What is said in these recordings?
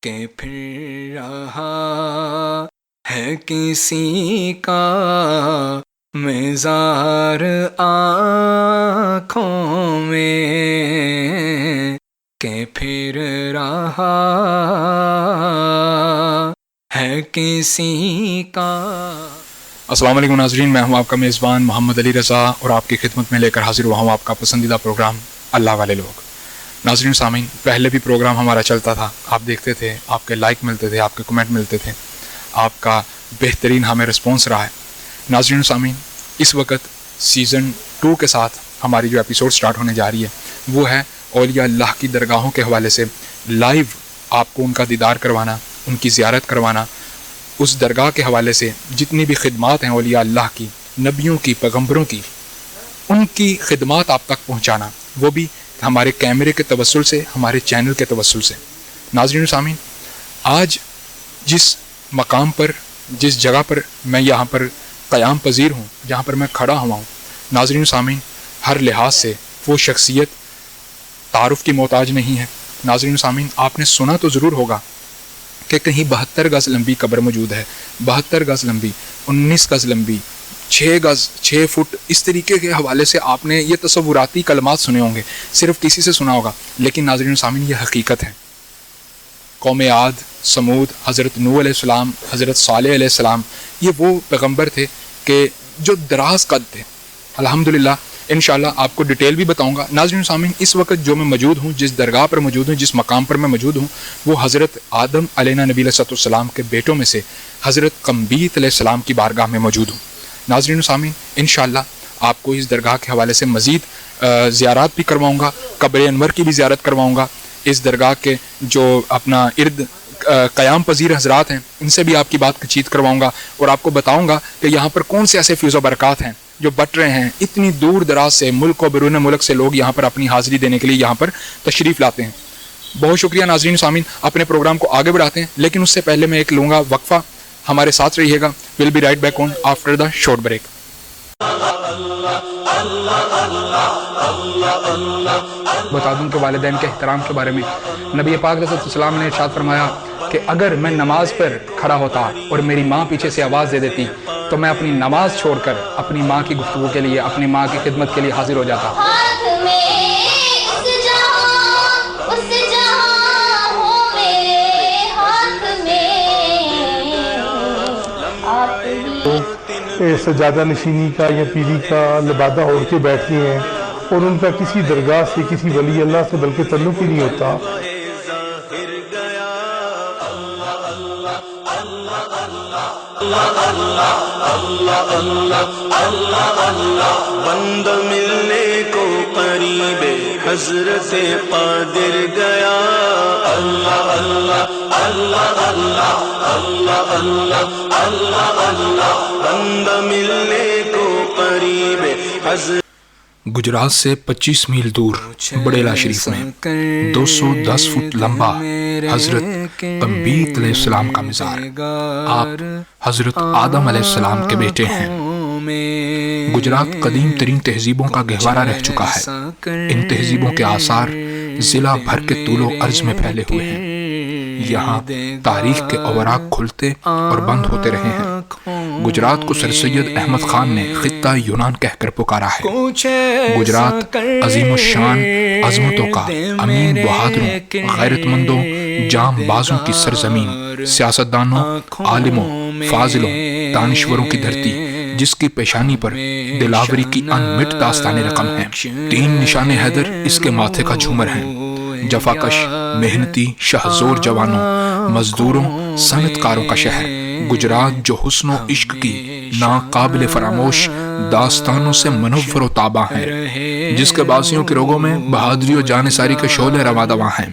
کہ پھر رہا ہے کسی کا مزار آنکھوں میں، کہ پھر رہا ہے کسی کا۔ السلام علیکم ناظرین، میں ہوں آپ کا میزبان محمد علی رضا اور آپ کی خدمت میں لے کر حاضر ہوا ہوں آپ کا پسندیدہ پروگرام اللہ والے لوگ۔ ناظرین سامعین، پہلے بھی پروگرام ہمارا چلتا تھا، آپ دیکھتے تھے، آپ کے لائک ملتے تھے، آپ کے کمنٹ ملتے تھے، آپ کا بہترین ہمیں رسپانس رہا ہے۔ ناظرین سامعین، اس وقت سیزن 2 کے ساتھ ہماری جو ایپیسوڈ سٹارٹ ہونے جا رہی ہے وہ ہے اولیاء اللہ کی درگاہوں کے حوالے سے لائیو آپ کو ان کا دیدار کروانا، ان کی زیارت کروانا، اس درگاہ کے حوالے سے جتنی بھی خدمات ہیں اولیاء اللہ کی، نبیوں کی، پیغمبروں کی، ان کی خدمات آپ تک پہنچانا، وہ بھی ہمارے کیمرے کے توسل سے، ہمارے چینل کے توسل سے۔ ناظرین سامعین، آج جس مقام پر، جس جگہ پر میں یہاں پر قیام پذیر ہوں، جہاں پر میں کھڑا ہوا ہوں، ناظرین سامعین، ہر لحاظ سے وہ شخصیت تعارف کی محتاج نہیں ہے۔ ناظرین سامعین، آپ نے سنا تو ضرور ہوگا کہ کہیں 72 گز لمبی قبر موجود ہے، 72 گز لمبی، 19 گز لمبی، 6 گز، 6 فٹ، اس طریقے کے حوالے سے آپ نے یہ تصوراتی کلمات سنے ہوں گے، صرف کسی سے سنا ہوگا، لیکن ناظرین سامعین یہ حقیقت ہے۔ قوم عاد، سمود، حضرت نوح علیہ السلام، حضرت صالح علیہ السلام، یہ وہ پیغمبر تھے کہ جو دراز قد تھے۔ الحمدللہ انشاءاللہ آپ کو ڈیٹیل بھی بتاؤں گا۔ ناظرین سامعین، اس وقت جو میں موجود ہوں، جس درگاہ پر موجود ہوں، جس مقام پر میں موجود ہوں، وہ حضرت آدم علیہ نبی علیہ السلام کے بیٹوں میں سے حضرت قمبیت علیہ السلام کی بارگاہ میں موجود ہوں۔ ناظرین سامعین، انشاءاللہ آپ کو اس درگاہ کے حوالے سے مزید زیارات بھی کرواؤں گا، قبر انور کی بھی زیارت کرواؤں گا، اس درگاہ کے جو اپنا ارد قیام پذیر حضرات ہیں ان سے بھی آپ کی بات چیت کرواؤں گا، اور آپ کو بتاؤں گا کہ یہاں پر کون سے ایسے فیض و برکات ہیں جو بٹ رہے ہیں۔ اتنی دور دراز سے، ملک و بیرون ملک سے لوگ یہاں پر اپنی حاضری دینے کے لیے یہاں پر تشریف لاتے ہیں۔ بہت شکریہ ناظرین سامعین، اپنے پروگرام کو آگے بڑھاتے ہیں، لیکن اس سے پہلے میں ایک لوں گا وقفہ، ہمارے ساتھ رہیے گا۔ We'll be right back on after the short break. بتا دوں کہ والدین کے احترام کے بارے میں نبی پاک صلی اللہ علیہ وسلم نے ارشاد فرمایا کہ اگر میں نماز پر کھڑا ہوتا اور میری ماں پیچھے سے آواز دے دیتی تو میں اپنی نماز چھوڑ کر اپنی ماں کی گفتگو کے لیے، اپنی ماں کی خدمت کے لیے حاضر ہو جاتا۔ سجادہ نشینی کا یا پیری کا لبادہ اوڑھ کے بیٹھتے ہیں اور ان کا کسی درگاہ سے، کسی ولی اللہ سے بلکہ تعلق ہی نہیں ہوتا۔ بند ملنے کو قریب حضرت قادر گیا، اللہ اللہ اللہ اللہ اللہ اللہ اللہ اللہ، بند ملنے کو قریب حضرت۔ گجرات سے 25 میل دور بڑیلا شریف میں 210 فٹ لمبا حضرت قمبیت علیہ السلام کا مزار۔ آپ حضرت آدم علیہ السلام کے بیٹے ہیں۔ گجرات قدیم ترین تہذیبوں کا گہوارہ رہ چکا ہے۔ ان تہذیبوں کے آثار ضلع بھر کے طول و عرض میں پھیلے ہوئے ہیں۔ یہاں تاریخ کے اوراق کھلتے اور بند ہوتے رہے ہیں۔ گجرات کو سر سید احمد خان نے خطہ یونان کہہ کر پکارا ہے۔ گجرات عظیم الشان عظمتوں کا، امین بہادروں، غیرت مندوں، جام بازوں کی سرزمین، سیاستدانوں، عالموں، فاضلوں، دانشوروں کی دھرتی، جس کی پیشانی پر دلاوری کی انمٹ داستان رقم ہے۔ 3 نشان حیدر اس کے ماتھے کا جھومر ہیں۔ جفاکش، محنتی، شہزور جوانوں، مزدوروں، صنعت کاروں کا شہر گجرات، جو حسن و عشق کی ناقابل فراموش داستانوں سے منور و تابع ہے، جس کے باسیوں کے رگوں میں بہادری و جانثاری کے شعلے رواں دواں ہیں۔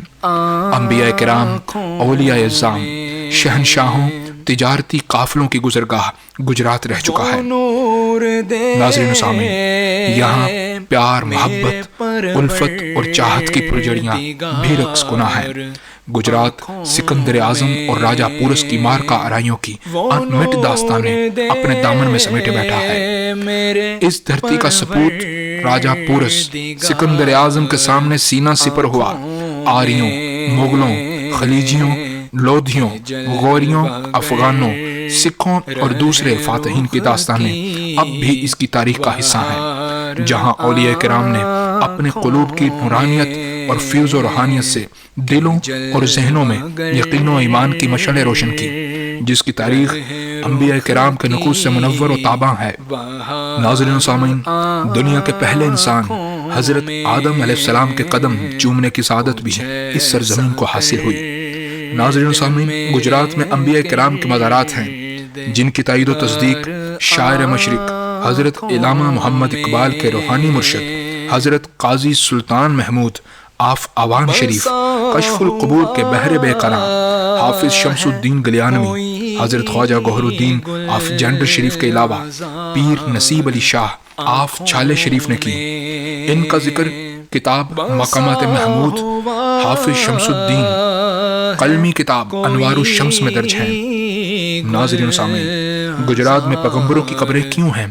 انبیاء کرام، اولیاء اعظام، شہنشاہوں، تجارتی قافلوں کی گزرگاہ گجرات رہ چکا ہے۔ ناظرین سامعین، یہاں پیار، محبت، الفت اور چاہت کی پرجڑیاں بھی رقص کنا ہے۔ گجرات سکندر اعظم اور راجہ پورس کی مارکا آرائیوں کی انمٹ داستانیں اپنے دامن میں سمیٹے بیٹھا ہے۔ اس دھرتی کا سپوت راجہ پورس سکندر اعظم کے سامنے سینہ سپر ہوا۔ آریوں، مغلوں، خلیجیوں، لودھیوں، غوریوں، افغانوں، سکھوں اور دوسرے فاتحین کی داستانیں اب بھی اس کی تاریخ کا حصہ ہیں، جہاں اولیاء کرام نے اپنے قلوب کی نورانیت اور فیض و روحانیت سے دلوں اور ذہنوں میں یقین و ایمان کی مشعلیں روشن کی، جس کی تاریخ انبیاء کرام کے نقوش سے منور و تابع ہے۔ ناظرین و سامعین، دنیا کے پہلے انسان حضرت آدم علیہ السلام کے قدم چومنے کی سعادت بھی اس سرزمین کو حاصل ہوئی۔ ناظرین و سامعین، گجرات میں انبیاء کرام کے مزارات ہیں، جن کی تائید و تصدیق شاعر مشرق حضرت علامہ محمد اقبال کے روحانی مرشد حضرت قاضی سلطان محمود آف آوان شریف، کشف القبور کے بحر بے قرار حافظ شمس الدین گلیانوی، حضرت خواجہ گوہر الدین آف جنڈر شریف کے علاوہ پیر نصیب علی شاہ آف چھالے شریف نے کی۔ ان کا ذکر کتاب مقامات محمود حافظ شمس الدین، قلمی کتاب انوار الشمس میں درج ہیں۔ ناظرین و سامعین، گجرات میں پیغمبروں کی قبریں کیوں ہیں؟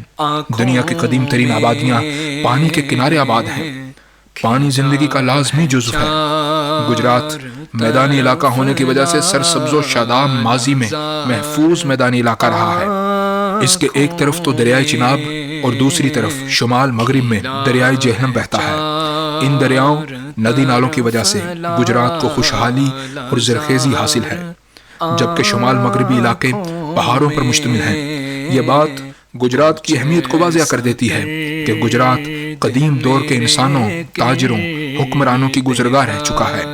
دنیا کی قدیم ترین آبادیاں پانی کے کنارے آباد ہیں۔ پانی زندگی کا لازمی جزو ہے۔ گجرات میدانی علاقہ ہونے کی وجہ سے سرسبز و شاداب ماضی میں محفوظ میدانی علاقہ رہا ہے۔ اس کے ایک طرف تو دریائے چناب اور دوسری طرف شمال مغرب میں دریائے جہلم بہتا ہے۔ ان دریاؤں ندی نالوں کی وجہ سے گجرات کو خوشحالی اور زرخیزی حاصل ہے، جبکہ شمال مغربی علاقے پہاڑوں پر مشتمل ہیں۔ یہ بات گجرات کی اہمیت کو واضح کر دیتی ہے کہ گجرات قدیم دور کے انسانوں، تاجروں، حکمرانوں کی گزرگاہ رہ چکا ہے۔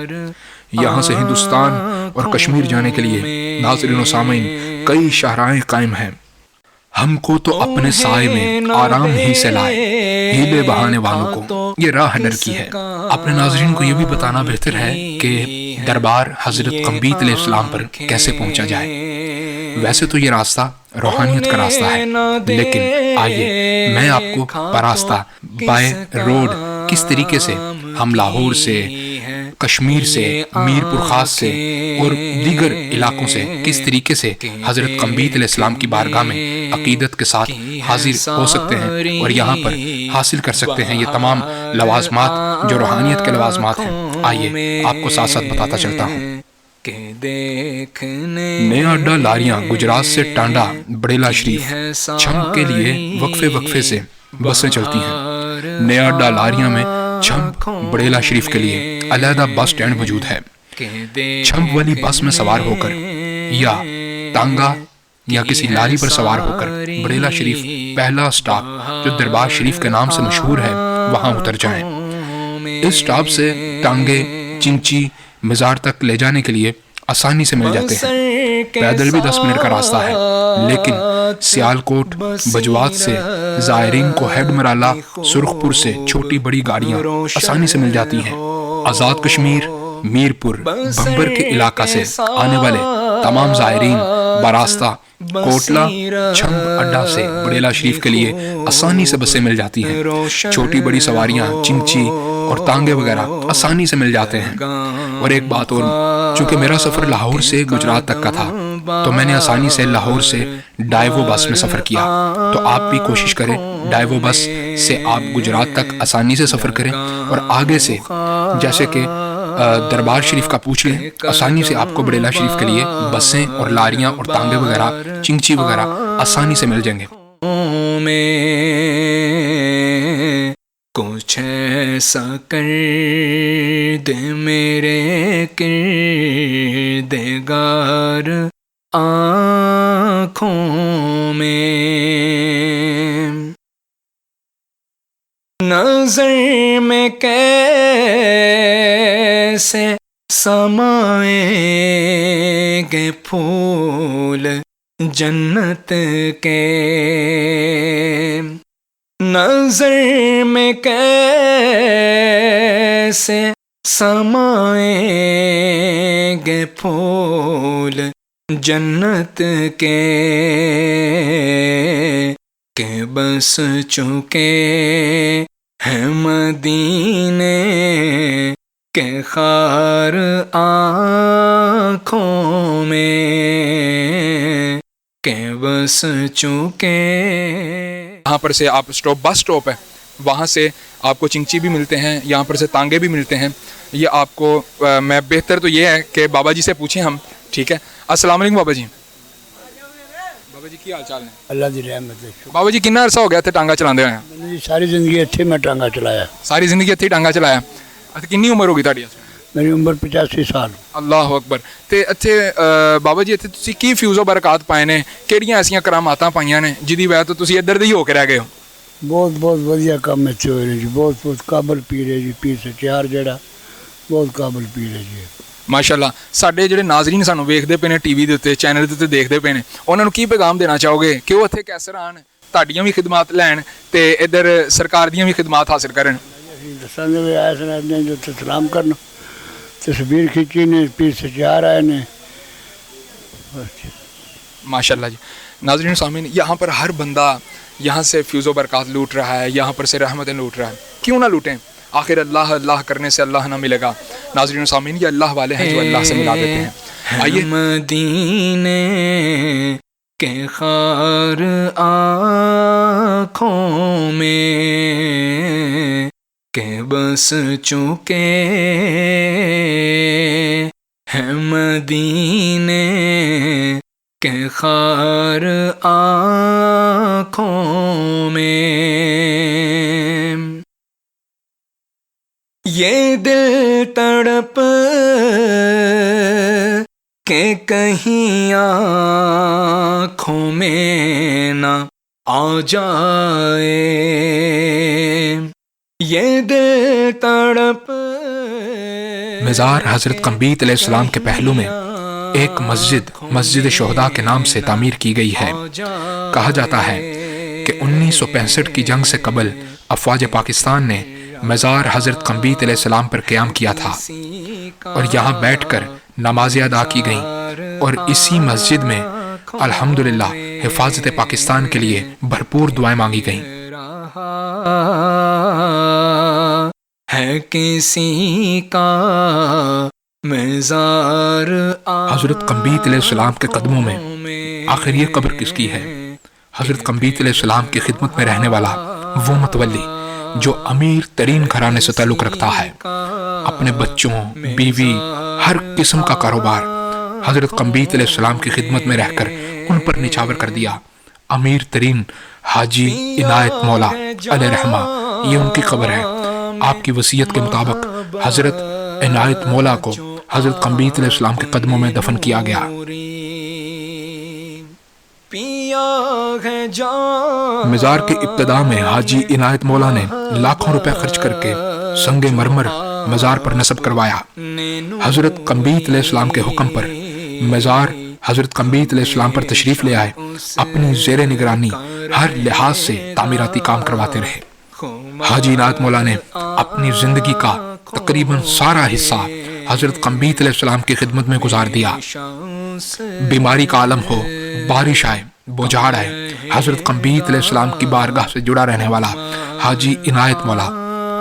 یہاں سے ہندوستان اور کشمیر جانے کے لیے ناظرین و سامعین کئی شاہراہیں قائم ہیں۔ ہم کو تو اپنے سائے میں آرام ہی سے لائے، ہیلے بہانے والوں کو یہ راہ ڈر کی ہے۔ اپنے ناظرین کو یہ بھی بتانا بہتر ہے کہ دربار حضرت قمبیت علیہ السلام پر کیسے پہنچا جائے۔ ویسے تو یہ راستہ روحانیت کا راستہ ہے، لیکن آئیے میں آپ کو براستہ بائی روڈ کس طریقے سے ہم لاہور سے، کشمیر سے، میر پور خاص سے اور دیگر علاقوں سے کس طریقے سے حضرت قمبیت علیہ السلام کی بارگاہ میں عقیدت کے ساتھ حاضر ہو سکتے ہیں اور یہاں پر حاصل کر سکتے ہیں یہ تمام لوازمات جو روحانیت کے لوازمات ہیں۔ آئیے آپ کو ساتھ ساتھ بتاتا چلتا ہوں۔ نیا اڈا لاریاں گجرات سے ٹانڈا، بڑیلا شریف، چھمپ کے لیے وقفے سے بسیں چلتی ہیں۔ نیا اڈا لاریاں میں چھمپ، بڑیلا شریف کے لیے علیحدہ بس سٹینڈ موجود ہے۔ چھمپ والی بس میں سوار ہو کر یا ٹانگا یا کسی لاری پر سوار ہو کر بڑیلا شریف پہلا سٹاپ جو دربار شریف کے نام سے مشہور ہے وہاں اتر جائیں۔ اس سٹاپ سے ٹانگے، چنچی، مزار تک لے جانے کے لیے آسانی سے مل جاتے ہیں۔ پیدل بھی 10 منٹ کا راستہ ہے، لیکن سیالکوٹ، بجوات سے زائرین کو ہیڈ مرالا، سرخپور سے چھوٹی بڑی گاڑیاں آسانی سے مل جاتی ہیں۔ آزاد کشمیر، میر پور، بھمبر کے علاقہ سے آنے والے تمام زائرین براستہ کوٹلا، چھمپ اڈا سے بڑیلا شریف کے لیے آسانی سے بسیں مل جاتی ہیں۔ چھوٹی بڑی سواریاں، چنچی اور ٹانگے وغیرہ آسانی سے مل جاتے ہیں۔ اور ایک بات اور، چونکہ میرا سفر لاہور سے گجرات تک کا تھا تو میں نے آسانی سے لاہور سے ڈائیو بس میں سفر کیا۔ تو آپ بھی کوشش کریں ڈائیو بس سے آپ گجرات تک آسانی سے سفر کریں، اور آگے سے جیسے کہ دربار شریف کا پوچھ لیں، آسانی سے آپ کو بڑیلا شریف کے لیے بسیں اور لاریاں اور ٹانگے وغیرہ، چنچی وغیرہ آسانی سے مل جائیں گے۔ کچھ ایسا کر دے میرے کردگار آنکھوں میں، نظر میں کیسے سمائیں گے پھول جنت کے، نظر میں کیسے سمائیں گے پھول جنت کے، کہ بس چکے ہیں مدینے کے خار آنکھوں میں، کہ بس چکے۔ یہاں پر سے آپ بس سٹاپ ہے، وہاں سے آپ کو چنچی بھی ملتے ہیں، یہاں پر سے تانگے بھی ملتے ہیں۔ یہ آپ کو میں بہتر تو یہ ہے کہ بابا جی سے پوچھیں ہم ٹھیک ہے. السلام علیکم بابا جی. بابا جی کی حال چال نے؟ اللہ دی رحمت ہے. بابا جی کنا عرصہ ہو گیا اتنے ٹانگا چلاندے ہوئے؟ میں نے ساری زندگی اتنے میں ٹانگا چلایا. ساری زندگی اتنے ٹانگا چلایا. کنی عمر ہوگی تاری؟ میری عمر 85 سال. اللہ اکبر. تے اتنے بابا جی اتنے تسی کی فیوز و برکات پائے نے، کہڑیاں ایسیاں کراماتاں پائیاں نے جدی وجہ تو تسی ادھر دے ہی ہو کے رہ گئے ہو؟ بہت بہت ودیا کام اتنے ہوئے جی. بہت بہت قابل پیر ہے جی. پیر سچیار جڑا بہت قابل پیر ہے جی. ماشاء اللہ. سارے جڑے ناظرین سانوں ویکھدے پے نے ٹی وی دے تے چینل دے تے دیکھدے پے نے، انہاں نوں کی پیغام دینا چاہو گے کہ وہ اتنے کیسر آن، تہاڈیاں بھی خدمات لین تے ادھر سرکار دیاں بھی خدمات حاصل کرن؟ دساں دے آئے سن جو سلام کرنا، تصویر کھینچی نے، پیر سچیار آئے نے. ماشاء اللہ جی. ناظرین سامعین، یہاں پر ہر بندہ یہاں سے فیوز و برکات لوٹ رہا ہے، یہاں پر سے رحمتیں لوٹ رہا ہے. کیوں نہ لوٹیں؟ آخر اللہ اللہ کرنے سے اللہ نہ ملے گا. ناظرین سامعین، یہ اللہ والے ہیں جو اللہ سے ملا دیتے ہیں. آئیے. مدینے کے خار آنکھوں میں کہ بس چکے ہیں، مدینے کے خار آنکھوں میں یہ دل تڑپ کہ کہیں آنکھوں میں نہ آ جائے، یہ دل تڑپ. مزار حضرت قمبیت علیہ السلام کے پہلو میں ایک مسجد شہداء کے نام سے تعمیر کی گئی ہے. کہا جاتا ہے کہ 1965 کی جنگ سے قبل افواج پاکستان نے مزار حضرت قمبیت علیہ السلام پر قیام کیا تھا اور یہاں بیٹھ کر نمازیں ادا کی گئیں، اور اسی مسجد میں الحمدللہ حفاظت پاکستان کے لیے بھرپور دعائیں مانگی گئیں. ہے کسی کا مزار حضرت قمبیت علیہ السلام کے قدموں میں آخر یہ قبر کس کی ہے؟ حضرت قمبیت علیہ السلام کی خدمت میں رہنے والا وہ متولی جو امیر ترین گھرانے سے تعلق رکھتا ہے، اپنے بچوں، بیوی، ہر قسم کا کاروبار حضرت قمبیت علیہ السلام کی خدمت میں رہ کر ان پر نچھاور کر دیا. امیر ترین حاجی عنایت مولا علیہ رحمہ، یہ ان کی قبر ہے. آپ کی وصیت کے مطابق حضرت عنایت مولا کو حضرت قمبیت علیہ السلام کے قدموں میں دفن کیا گیا. مزار کے ابتدا میں حاجی عنایت مولا نے لاکھوں روپے خرچ کر کے سنگ مرمر مزار پر نصب کروایا. حضرت قمبیت علیہ السلام کے حکم پر مزار حضرت قمبیت علیہ السلام پر تشریف لے آئے، اپنی زیر نگرانی ہر لحاظ سے تعمیراتی کام کرواتے رہے. حاجی عنایت مولا نے اپنی زندگی کا تقریباً سارا حصہ حضرت قمبیت علیہ السلام کی خدمت میں گزار دیا. بیماری کا عالم ہو، بارش آئے، بوجھاڑ آئے، حضرت قمبیت علیہ السلام کی بارگاہ سے جڑا رہنے والا حاجی عنایت مولا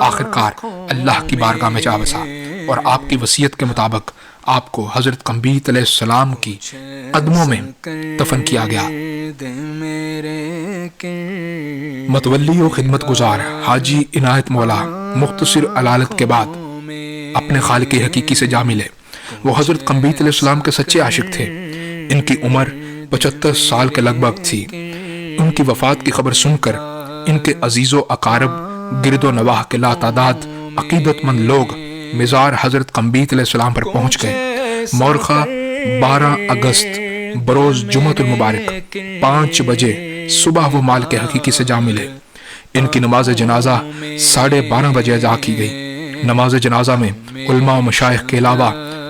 آخرکار اللہ کی بارگاہ میں جا بسا، اور آپ کی وصیت کے مطابق آپ کو حضرت قمبیت علیہ السلام کی قدموں میں دفن کیا گیا. متولی و خدمت گزار حاجی عنایت مولا مختصر علالت کے بعد اپنے خالق حقیقی سے جا ملے. وہ حضرت قمبیت علیہ السلام کے سچے عاشق تھے. ان کی عمر 75 سال کے لگ بھگ تھی. ان کی وفات کی خبر سن کر ان کے عزیز و اقارب، گرد و نواح کے لاتعداد عقیدت مند لوگ مزار حضرت قمبیت علیہ السلام پر پہنچ گئے. مورخہ 12 اگست بروز جمعۃ المبارک 5 بجے صبح وہ مالک حقیقی سے جا ملے. ان کی نماز جنازہ 12:30 بجے ادا کی گئی. نماز جنازہ میں علماء و مشائخ کے علاوہ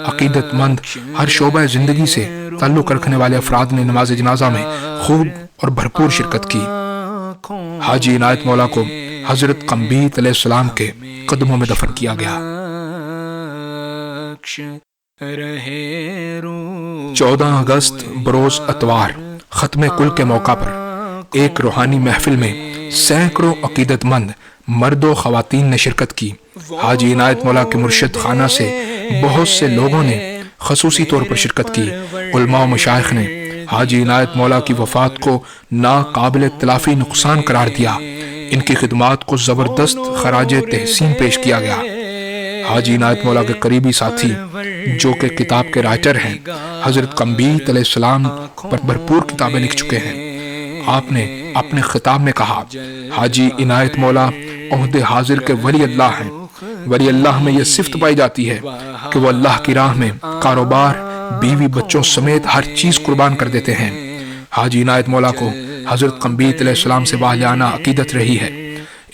عقیدت مند ہر شعبہ زندگی سے تعلق رکھنے والے افراد نے نماز جنازہ میں خوب اور بھرپور شرکت کی. حاجی عنایت مولا کو حضرت قمبیت علیہ السلام کے قدموں میں دفن کیا گیا. 14 اگست بروز اتوار ختم کل کے موقع پر ایک روحانی محفل میں سینکڑوں عقیدت مند مرد و خواتین نے شرکت کی. حاجی عنایت مولا کے مرشد خانہ سے بہت سے لوگوں نے خصوصی طور پر شرکت کی. علماء و مشائخ نے حاجی عنایت مولا کی وفات کو ناقابل تلافی نقصان قرار دیا. ان کی خدمات کو زبردست خراج تحسین پیش کیا گیا. حاجی عنایت مولا کے قریبی ساتھی جو کہ کتاب کے رائٹر ہیں، حضرت قمبیت علیہ السلام پر بھرپور کتابیں لکھ چکے ہیں۔ آپ نے اپنے خطاب میں کہا، حاجی عنایت مولا عہد حاضر کے ولی اللہ ہیں۔ ولی اللہ میں یہ صفت پائی جاتی ہے کہ وہ اللہ کی راہ میں کاروبار، بیوی بچوں سمیت ہر چیز قربان کر دیتے ہیں۔ حاجی عنایت مولا کو حضرت قمبیت علیہ السلام سے والیانہ عقیدت رہی ہے۔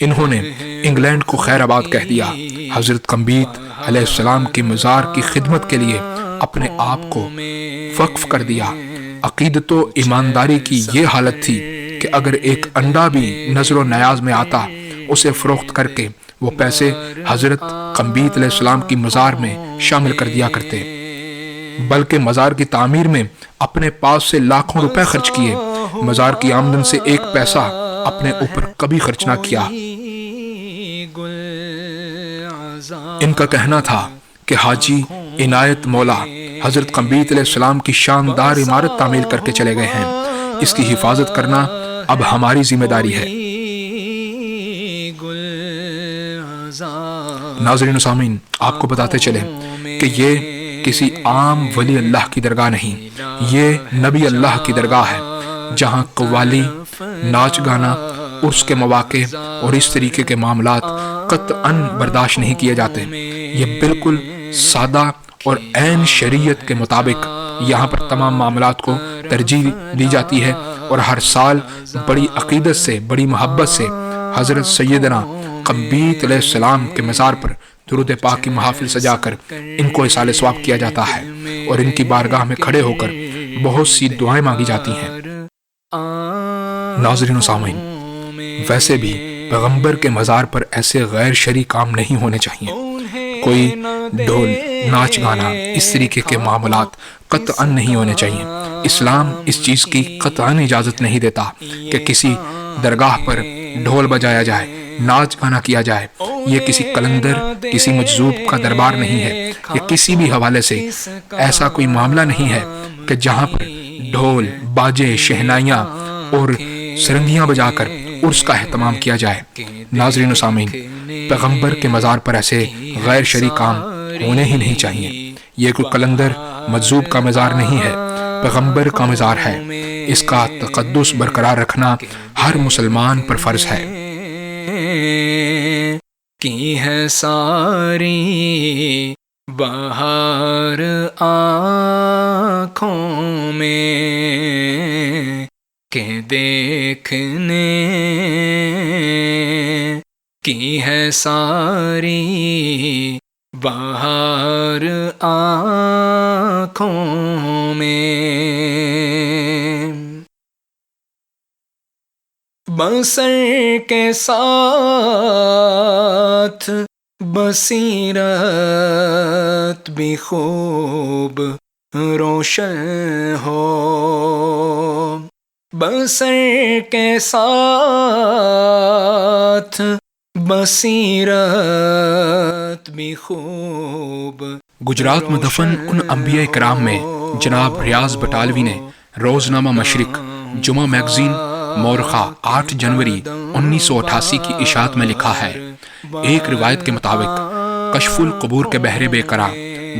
انہوں نے انگلینڈ کو خیر آباد کہہ دیا۔ حضرت قمبیت علیہ السلام کی مزار کی خدمت کے لیے اپنے آپ کو وقف کر دیا۔ عقیدت و ایمانداری کی یہ حالت تھی کہ اگر ایک انڈا بھی نظر و نیاز میں آتا، اسے فروخت کر کے وہ پیسے حضرت قمبیت علیہ السلام کی مزار میں شامل کر دیا کرتے، بلکہ مزار کی تعمیر میں اپنے پاس سے لاکھوں روپے خرچ کیے۔ مزار کی آمدن سے ایک پیسہ اپنے اوپر کبھی خرچ نہ کیا۔ ان کا کہنا تھا کہ حاجی عنایت مولا حضرت قمبیت علیہ السلام کی شاندار عمارت تعمیر کر کے چلے گئے ہیں، اس کی حفاظت کرنا اب ہماری ذمہ داری ہے۔ ناظرین و سامعین، آپ کو بتاتے چلیں کہ یہ کسی عام ولی اللہ کی درگاہ نہیں، یہ نبی اللہ کی درگاہ ہے، جہاں قوالی، ناچ گانا، عرس کے مواقع اور اس طریقے کے معاملات قطعاً برداشت نہیں کیے جاتے۔ یہ بالکل سادہ اور عین شریعت کے مطابق یہاں پر تمام معاملات کو ترجیح دی جاتی ہے، اور ہر سال بڑی عقیدت سے، بڑی محبت سے حضرت سیدنا قمبیت علیہ السلام کے مزار پر درود پاک کی محافل سجا کر ان کو اصال ثواب کیا جاتا ہے، اور ان کی بارگاہ میں کھڑے ہو کر بہت سی دعائیں مانگی جاتی ہیں۔ ناظرین و سامعین، ویسے بھی پیغمبر کے مزار پر ایسے غیر شرعی کام نہیں ہونے چاہیے۔ کوئی ڈھول، ناچ گانا، اس طریقے کے معاملات قطعاً نہیں ہونے چاہیے۔ اسلام اس چیز کی قطعاً اجازت نہیں دیتا کہ کسی درگاہ پر ڈھول بجایا جائے، ناچ گانا کیا جائے۔ یہ کسی قلندر، کسی مجذوب کا دربار نہیں ہے۔ یہ کسی بھی حوالے سے ایسا کوئی معاملہ نہیں ہے کہ جہاں پر ڈھول، باجے، شہنائیاں اور سرنگیاں بجا کر عرس کا اہتمام کیا جائے۔ ناظرین و سامعین، پیغمبر کے مزار پر ایسے غیر شرعی کام ہونے ہی نہیں چاہیے۔ یہ کوئی قلندر، مجذوب کا مزار نہیں ہے، پیغمبر کا مزار ہے۔ اس کا تقدس برقرار رکھنا ہر مسلمان پر فرض ہے۔ کی ہے ساری بہار آنکھوں میں کہ دیکھنے کی ہے ساری بہار آنکھوں میں، بصر کے ساتھ بصیرت بھی خوب روشن ہو، بصر کے ساتھ بصیرت بھی خوب۔ گجرات میں دفن ان انبیاء کرام میں جناب ریاض بٹالوی نے روزنامہ مشرق، جمعہ میگزین، مورخہ 8 جنوری 1988 کی اشاعت میں لکھا ہے۔ ایک روایت کے مطابق کشف القبور کے بحر بے قرار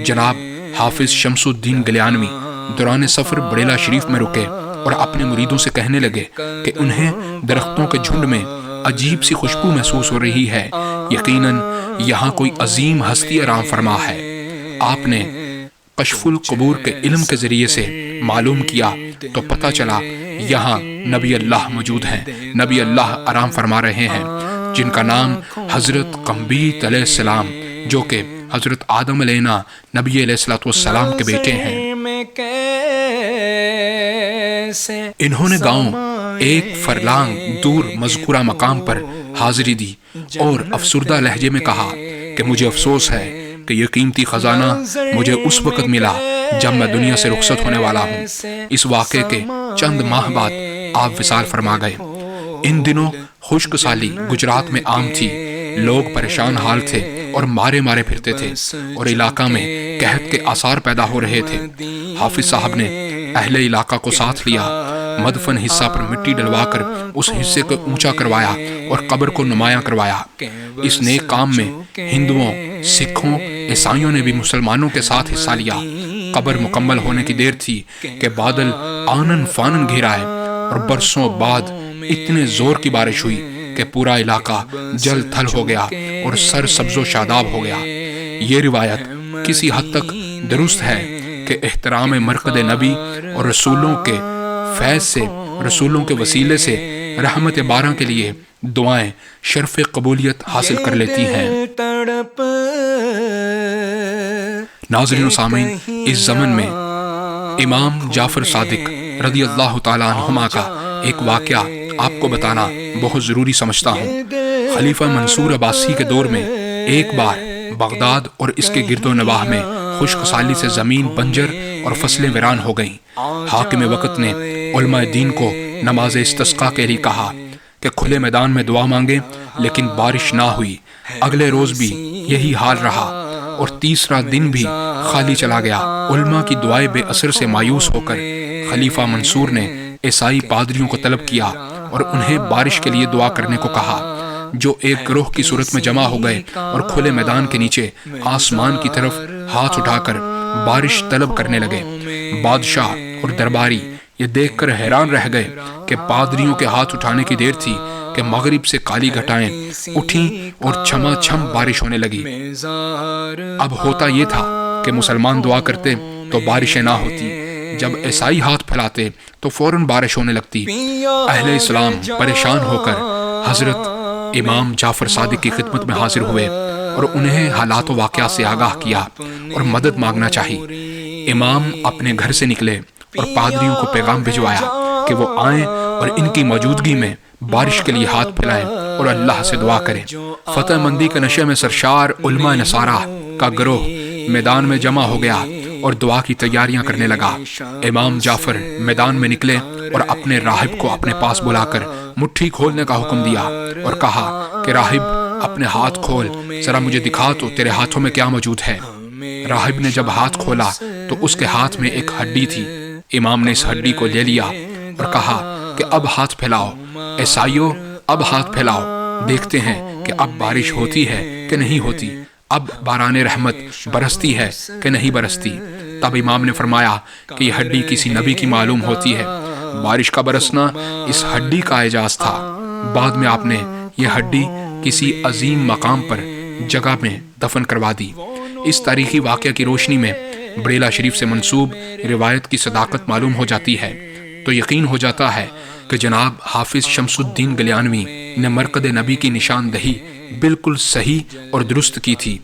جناب حافظ شمس الدین گلیانوی دوران سفر بریلہ شریف میں رکے اور اپنے مریدوں سے کہنے لگے کہ انہیں درختوں کے جھنڈ میں عجیب سی خوشبو محسوس ہو رہی ہے، یقیناً یہاں کوئی عظیم ہستی آرام فرما ہے۔ آپ نے کشف القبور کے علم کے ذریعے سے معلوم کیا تو پتہ چلا یہاں نبی اللہ موجود ہیں، نبی اللہ آرام فرما رہے ہیں، جن کا نام حضرت قمبیت علیہ السلام، جو کہ حضرت آدم علیہ نبی علیہ السلام کے بیٹے ہیں۔ انہوں نے گاؤں ایک فرلانگ دور مذکورہ مقام پر حاضری دی اور افسردہ لہجے میں کہا کہ مجھے افسوس ہے کہ یہ قیمتی خزانہ مجھے اس وقت ملا جب میں دنیا سے رخصت ہونے والا ہوں۔ اس واقعے کے چند ماہ بعد آپ وصال فرما گئے۔ ان دنوں خشک سالی گجرات میں عام تھی، لوگ پریشان حال تھے اور مارے پھرتے تھے اور علاقہ میں قحط کے آثار پیدا ہو رہے تھے۔ حافظ صاحب نے اہل علاقہ کو ساتھ لیا، مدفن حصہ پر مٹی ڈلوا کر اس حصے کو اونچا کروایا اور قبر کو نمایاں کروایا۔ اس نیک کام میں ہندوؤں، سکھوں، عیسائیوں نے بھی مسلمانوں کے ساتھ حصہ لیا۔ قبر مکمل ہونے کی دیر تھی کہ بادل آنن فانن گھیر آئے اور برسوں بعد اتنے زور کی بارش ہوئی کہ پورا علاقہ جل تھل ہو گیا اور سر سبز و شاداب ہو گیا۔ یہ روایت کسی حد تک درست ہے کہ احترام مرقد نبی اور رسولوں کے فیض سے، رسولوں کے وسیلے سے رحمت بارہ کے لیے دعائیں شرف قبولیت حاصل کر لیتی ہیں۔ ناظرین و سامعین، اس زمن میں امام جعفر صادق رضی اللہ تعالیٰ عنہما کا ایک واقعہ آپ کو بتانا بہت ضروری سمجھتا ہوں۔ خلیفہ منصور عباسی کے دور میں ایک بار بغداد اور اس کے گرد و نواح میں خشک سالی سے زمین بنجر اور فصلیں ویران ہو گئیں۔ حاکم وقت نے علماء دین کو نماز استسقاء کے لیے کہا کہ کھلے میدان میں دعا مانگے، لیکن بارش نہ ہوئی۔ اگلے روز بھی یہی حال رہا اور تیسرا دن بھی خالی چلا گیا۔ علماء کی دعائیں بے اثر سے مایوس ہو کر خلیفہ منصور نے عیسائی پادریوں کو طلب کیا اور انہیں بارش کے لیے دعا کرنے کو کہا، جو ایک گروہ کی صورت میں جمع ہو گئے اور کھلے میدان کے نیچے آسمان کی طرف ہاتھ اٹھا کر بارش طلب کرنے لگے۔ بادشاہ اور درباری یہ دیکھ کر حیران رہ گئے کہ پادریوں کے ہاتھ اٹھانے کی دیر تھی کہ مغرب سے کالی گھٹائیں اٹھیں اور چھما چھم بارش ہونے لگی۔ اب ہوتا یہ تھا کہ مسلمان دعا کرتے تو بارشیں نہ ہوتی، جب عیسائی ہاتھ پھیلاتے تو فوراً بارش ہونے لگتی۔ اہل اسلام پریشان ہو کر حضرت امام جعفر صادق کی خدمت میں حاضر ہوئے اور انہیں حالات و واقعات سے آگاہ کیا اور مدد مانگنا چاہی۔ امام اپنے گھر سے نکلے اور پادریوں کو پیغام بھجوایا کہ وہ آئیں اور ان کی موجودگی میں بارش کے لیے ہاتھ پھیلائیں اور اللہ سے دعا کریں۔ فتح مندی کے نشے میں سرشار علماء نصارہ کا گروہ میدان میں جمع ہو گیا اور دعا کی تیاریاں کرنے لگا۔ امام جعفر میدان میں نکلے اور اپنے راہب کو اپنے پاس بلا کر مٹھی کھولنے کا حکم دیا اور کہا کہ راہب اپنے ہاتھ کھول، ذرا مجھے دکھا تو تیرے ہاتھوں میں کیا موجود ہے۔ راہب نے جب ہاتھ کھولا تو اس کے ہاتھ میں ایک ہڈی تھی۔ امام نے اس ہڈی کو لے لیا اور کہا کہ اب ہاتھ پھیلاؤ، عیسائیوں اب ہاتھ پھیلاؤ، دیکھتے ہیں کہ اب بارش ہوتی ہے کہ نہیں ہوتی، اب باران رحمت برستی ہے کہ نہیں برستی۔ تب امام نے فرمایا کہ یہ ہڈی کسی نبی کی معلوم ہوتی ہے۔ بارش کا برسنا اس ہڈی کا اعجاز تھا۔ بعد میں آپ نے یہ ہڈی کسی عظیم مقام پر جگہ میں دفن کروا دی۔ اس تاریخی واقعہ کی روشنی میں بریلہ شریف سے منسوب روایت کی صداقت معلوم ہو جاتی ہے تو یقین ہو جاتا ہے کہ جناب حافظ شمس الدین گلیانوی نے مرقد نبی کی نشاندہی بالکل صحیح اور درست کی تھی۔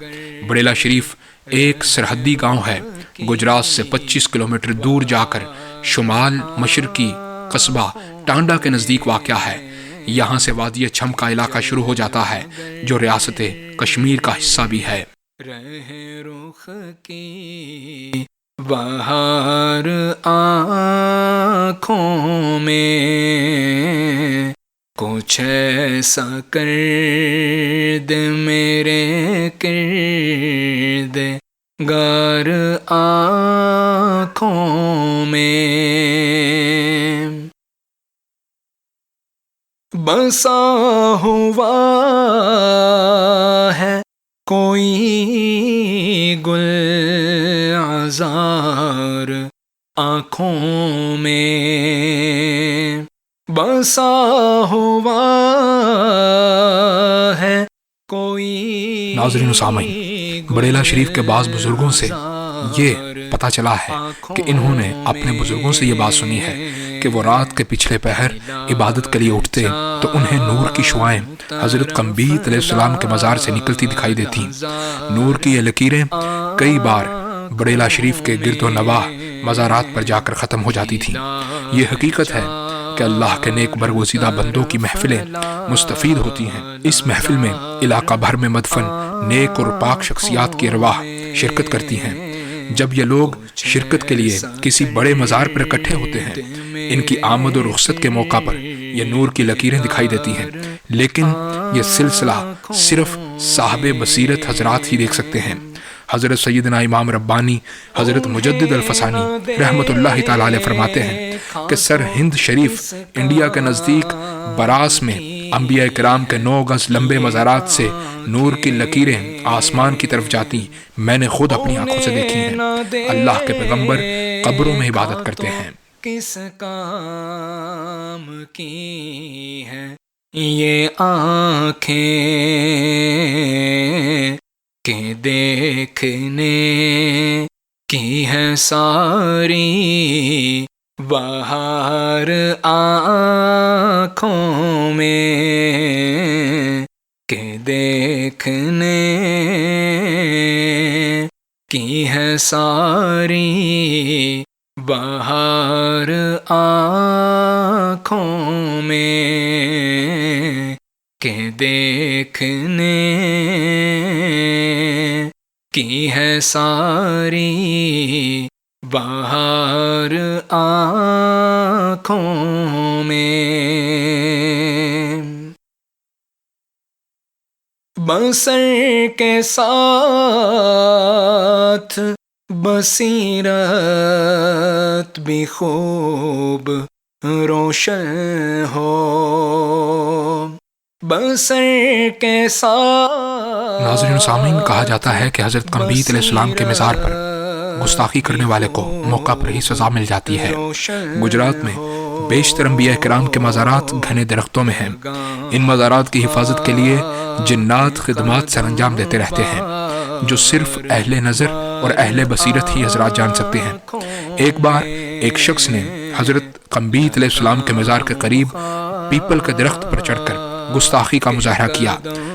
بریلہ شریف ایک سرحدی گاؤں ہے، گجرات سے 25 کلومیٹر دور جا کر شمال مشرقی قصبہ ٹانڈا کے نزدیک واقع ہے۔ یہاں سے وادی چھم کا علاقہ شروع ہو جاتا ہے جو ریاست کشمیر کا حصہ بھی ہے۔ رہ رخ کی بہار آنکھوں میں کچھ ایسا کر دے میرے کرد گار آنکھوں میں بسا ہوا ہے کوئی گل عذار آنکھوں میں بسا ہوا ہے کوئی۔ ناظرین و سامعین، بریلہ شریف کے بعض بزرگوں سے یہ پتہ چلا ہے کہ انہوں نے اپنے بزرگوں سے یہ بات سنی ہے کہ وہ رات کے پچھلے پہر عبادت کے لیے اٹھتے تو انہیں نور کی شعائیں حضرت قمبیت علیہ السلام کے مزار سے نکلتی دکھائی دیتی۔ نور کی یہ لکیریں کئی بار بریلہ شریف کے گرد و نواح مزارات پر جا کر ختم ہو جاتی تھیں۔ یہ حقیقت ہے کہ اللہ کے نیک برگزیدہ بندوں کی محفلیں مستفید ہوتی ہیں۔ اس محفل میں علاقہ بھر میں مدفن نیک اور پاک شخصیات کی ارواح شرکت کرتی ہیں۔ جب یہ لوگ شرکت کے لیے کسی بڑے مزار پر اکٹھے ہوتے ہیں، ان کی آمد و رخصت کے موقع پر یہ نور کی لکیریں دکھائی دیتی ہیں، لیکن یہ سلسلہ صرف صاحب بصیرت حضرات ہی دیکھ سکتے ہیں۔ حضرت سیدنا امام ربانی حضرت مجدد الفسانی رحمۃ اللہ تعالی علیہ فرماتے ہیں کہ سر ہند شریف انڈیا کے نزدیک براس میں انبیاء کرام کے 9 گز لمبے مزارات سے نور کی لکیریں آسمان کی طرف جاتی میں نے خود اپنی آنکھوں سے دیکھی ہیں۔ اللہ کے پیغمبر قبروں میں عبادت کرتے ہیں۔ کس کام کی ہے یہ آنکھیں کہ دیکھنے کی ہے ساری بہار آنکھوں میں، کہ دیکھنے کی ہے ساری بہار آنکھوں میں، کہ دیکھنے کی ہے ساری بہار آنکھوں میں۔ بصر کے ساتھ بصیرت بھی خوب روشن ہو، بصر کے ساتھ۔ ناظرین و سامعین، کہا جاتا ہے کہ حضرت قمبیت علیہ السلام کے مزار پر گستاخی کرنے والے کو موقع پر ہی سزا مل جاتی ہے۔ گجرات میں بیشتر انبیاء کرام کے مزارات گھنے درختوں میں ہیں۔ ان مزارات کی حفاظت کے لیے جنات خدمات سر انجام دیتے رہتے ہیں، جو صرف اہل نظر اور اہل بصیرت ہی حضرات جان سکتے ہیں۔ ایک بار ایک شخص نے حضرت قمبیت علیہ السلام کے مزار کے قریب پیپل کے درخت پر چڑھ کر گستاخی کا مظاہرہ کیا۔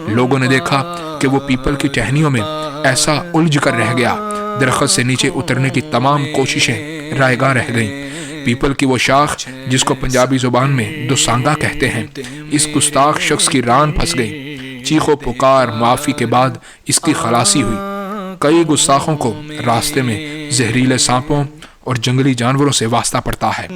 لوگوں نے دیکھا کہ وہ پیپل کی ٹہنیوں میں ایسا الجھ کر رہ گیا، درخت سے نیچے اترنے کی تمام کوششیں رائے گاں رہ گئیں۔ پیپل کی وہ شاخ جس کو پنجابی زبان میں دوسانگا کہتے ہیں، اس گستاخ شخص کی ران پھنس گئی۔ چیخ و پکار معافی کے بعد اس کی خلاصی ہوئی۔ کئی گستاخوں کو راستے میں زہریلے سانپوں اور جنگلی جانوروں سے واسطہ پڑتا ہے۔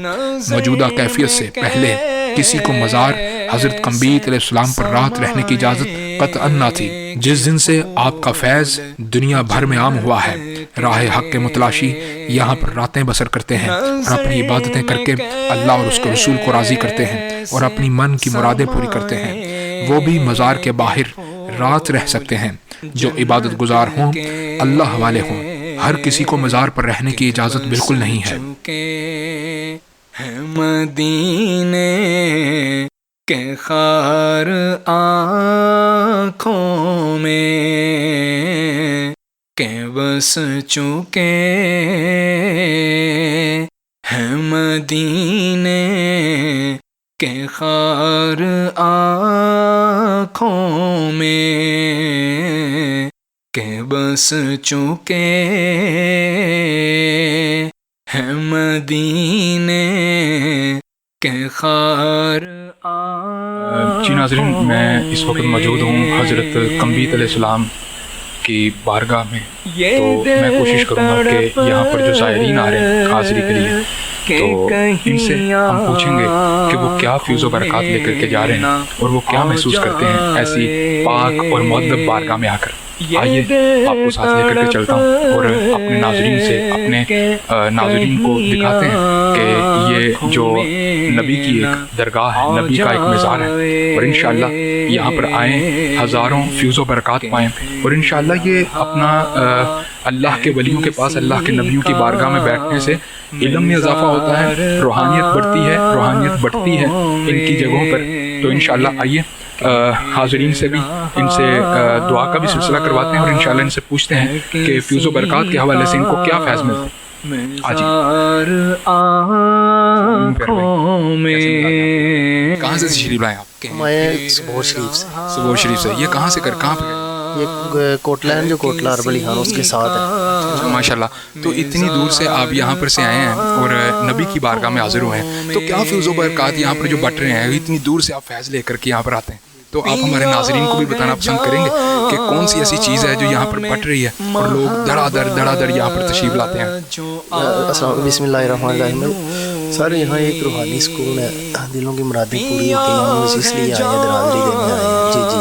موجودہ کیفیت سے پہلے کسی کو مزار حضرت قمبیت علیہ السلام پر رات رہنے کی اجازت قطعاً نہ تھی۔ جس دن سے آپ کا فیض دنیا بھر میں عام ہوا ہے، راہ حق کے متلاشی یہاں پر راتیں بسر کرتے ہیں اور اپنی عبادتیں کر کے اللہ اور اس کے رسول کو راضی کرتے ہیں اور اپنی من کی مرادیں پوری کرتے ہیں۔ وہ بھی مزار کے باہر رات رہ سکتے ہیں۔ جو عبادت گزار ہوں، اللہ والے ہوں، ہر کسی کو مزار پر رہنے کی اجازت بالکل نہیں ہے۔ مدینے کے خار آنکھوں میں کہ بس چکے ہیں، مدینے کے خار آنکھوں میں کہ بس چکے ہیں، مدینے کے خار۔ جی ناظرین، میں اس وقت موجود ہوں حضرت قمبیت علیہ السلام کی بارگاہ میں، تو میں کوشش کروں گا کہ یہاں پر جو زائرین آ رہے ہیں حاضری کے لیے، تو ان سے ہم پوچھیں گے کہ وہ کیا فیض و برکات لے کر کے جا رہے ہیں اور وہ کیا محسوس کرتے ہیں ایسی پاک اور مؤدب بارگاہ میں آ کر۔ آئیے آپ کو ساتھ لے کر کے چلتا ہوں اور اپنے ناظرین سے اپنے ناظرین کو دکھاتے ہیں کہ یہ جو نبی کی ایک درگاہ ہے، نبی کا ایک مزار ہے، اور انشاءاللہ یہاں پر آئیں، ہزاروں فیض و برکات پائیں، اور انشاءاللہ یہ اپنا اللہ کے ولیوں کے پاس، اللہ کے نبیوں کی بارگاہ میں بیٹھنے سے علم میں اضافہ ہوتا ہے، روحانیت بڑھتی ہے، روحانیت بڑھتی ہے ان کی جگہوں پر۔ تو انشاءاللہ آئیے حاضرین سے بھی ان سے دعا کا بھی سلسلہ کرواتے ہیں اور انشاءاللہ ان سے پوچھتے ہیں کہ فیض و برکات کے حوالے سے ان کو کیا فیض ملتا ہے۔ کہاں سے تشریف لائے آپ؟ میں سبور شریف سے۔ سبور شریف سے۔ یہ کہاں سے کر کہاں پہ گئے؟ یہ کوٹلہ ہے جو کوٹلہ اربلی خان اس کے ساتھ ہے۔ ماشاءاللہ، تو اتنی دور سے آپ یہاں پر سے آئے ہیں اور نبی کی بارگاہ میں حاضر ہوئے ہیں، تو کیا فیض و برکات یہاں پر جو بٹ رہے ہیں، اتنی دور سے آپ فیض لے کر کے یہاں پر آتے ہیں، تو آپ ہمارے ناظرین کو بھی بتانا پسند کریں گے کہ کون سی ایسی چیز ہے جو یہاں پر بٹ رہی ہے اور لوگ دھڑا دھڑ یہاں پر تشریف لاتے ہیں؟ بسم اللہ الرحمن الرحیم۔ سر یہاں ایک روحانی سکون ہے، دلوں کی مرادیں پوری ہوتی ہیں، ہم اس لیے آئے ہیں، حاضری دینے آئے ہیں۔ جی جی،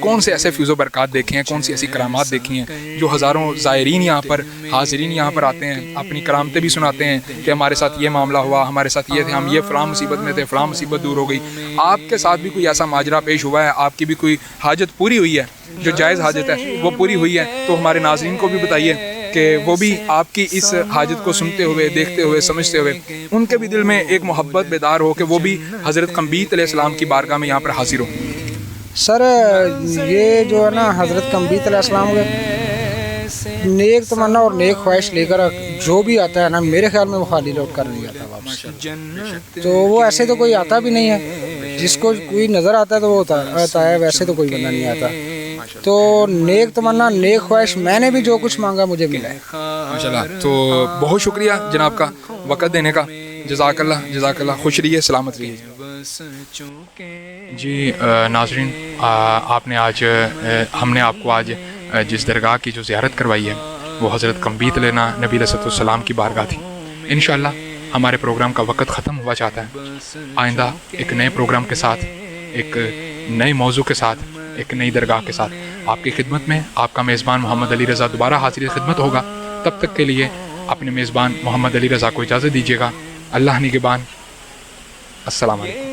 کون سے ایسے فیض و برکات دیکھے ہیں, کون سی ایسی کرامات دیکھی ہیں جو ہزاروں زائرین یہاں پر, حاضرین یہاں پر آتے ہیں, اپنی کرامتیں بھی سناتے ہیں کہ ہمارے ساتھ یہ معاملہ ہوا, ہمارے ساتھ یہ تھے, ہم یہ فلاں مصیبت میں تھے, فلاں مصیبت دور ہو گئی. آپ کے ساتھ بھی کوئی ایسا ماجرا پیش ہوا ہے, آپ کی بھی کوئی حاجت پوری ہوئی ہے, جو جائز حاجت ہے وہ پوری ہوئی ہے, تو ہمارے ناظرین کو بھی بتائیے کہ وہ بھی آپ کی اس حاجت کو سنتے ہوئے, دیکھتے ہوئے, سمجھتے ہوئے ان کے بھی دل میں ایک محبت بیدار ہو کہ وہ بھی حضرت قنبیط علیہ السلام کی بارگاہ میں یہاں پر حاضر ہوں. سر یہ جو ہے نا حضرت قنبیط علیہ السلام کے نیک تمنا اور نیک خواہش لے کر جو بھی آتا ہے نا, میرے خیال میں وہ خالی لوٹ کر نہیں آتا واپس. تو وہ ایسے تو کوئی آتا بھی نہیں ہے, جس کو کوئی نظر آتا ہے تو وہ آتا ہے, ویسے تو کوئی بندہ نہیں آتا. تو نیک تمنا نیک خواہش میں نے بھی جو کچھ مانگا مجھے ملا ہے ماشاءاللہ. تو بہت شکریہ جناب کا وقت دینے کا, جزاک اللہ, جزاک اللہ, خوش رہیے, سلامت رہیے. جی ناظرین, آپ نے آج ہم نے آپ کو آج جس درگاہ کی جو زیارت کروائی ہے وہ حضرت قنبیط علیہ نبی علیہ السلام کی بارگاہ تھی. انشاءاللہ ہمارے پروگرام کا وقت ختم ہوا چاہتا ہے. آئندہ ایک نئے پروگرام کے ساتھ, ایک نئے موضوع کے ساتھ, ایک نئی درگاہ کے ساتھ آپ کی خدمت میں آپ کا میزبان محمد علی رضا دوبارہ حاضر خدمت ہوگا. تب تک کے لیے اپنے میزبان محمد علی رضا کو اجازت دیجیے گا. اللہ نگہبان. السلام علیکم.